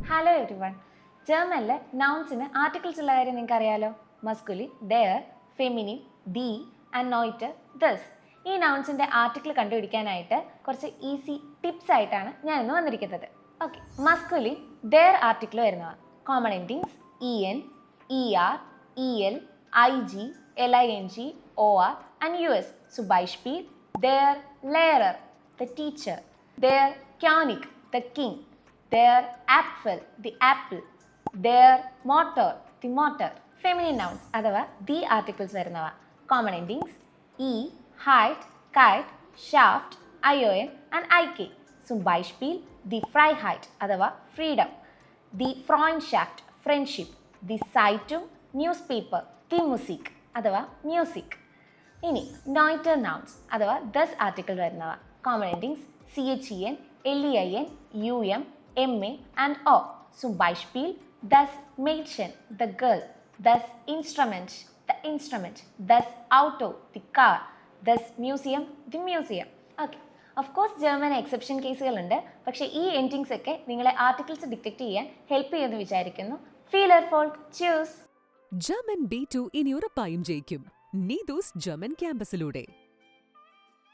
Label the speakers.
Speaker 1: Hello everyone. ജർമ്മനിലെ നൗൺസിന് articles ഉള്ള കാര്യം നിങ്ങൾക്ക് അറിയാലോ. മസ്കുലിൻ ദെയർ, ഫെമിനിൻ ദി ആൻഡ് നോയിറ്റ് ദസ്. ഈ നൗൺസിൻ്റെ ആർട്ടിക്കിൾ കണ്ടുപിടിക്കാനായിട്ട് കുറച്ച് ഈസി ടിപ്സ് ആയിട്ടാണ് ഞാൻ ഇന്ന് വന്നിരിക്കുന്നത്. ഓക്കെ, മസ്കുലിൻ ദെയർ ആർട്ടിക്കിൾ വരുന്നവ common endings en, er, el, ig, ling, or and us. Zum Beispiel der Lehrer, the teacher, der König, the king, their apple, the apple, their motor, the motor. Feminine nouns അഥവാ the articles വരുന്നവ common endings e, height, kite, shaft, ion and ik. Zum Beispiel die Freiheit അഥവാ freedom, the Freundschaft, friendship, the Zeitung, newspaper, the Musik അഥവാ music. ഇനി നോയിറ്റർ nouns അഥവാ ദസ് article വരുന്നവ common endings chen, lein, um, ma and o. Zum Beispiel das Mädchen, the girl, das Instrument, the instrument, das Auto, the car, das Museum, the museum. Okay, of course German exception കേസുകളുണ്ട്, പക്ഷേ ഈ endings ഒക്കെ നിങ്ങളെ articles detect ചെയ്യാൻ help ചെയ്യുമെന്ന് വിചാരിക്കുന്നു. Viel Erfolg, tschüss.
Speaker 2: German B2 ഇനി ഉറപ്പായും ജയിക്കും. നീതൂസ് ജർമ്മൻ ക്യാമ്പസിലൂടെ.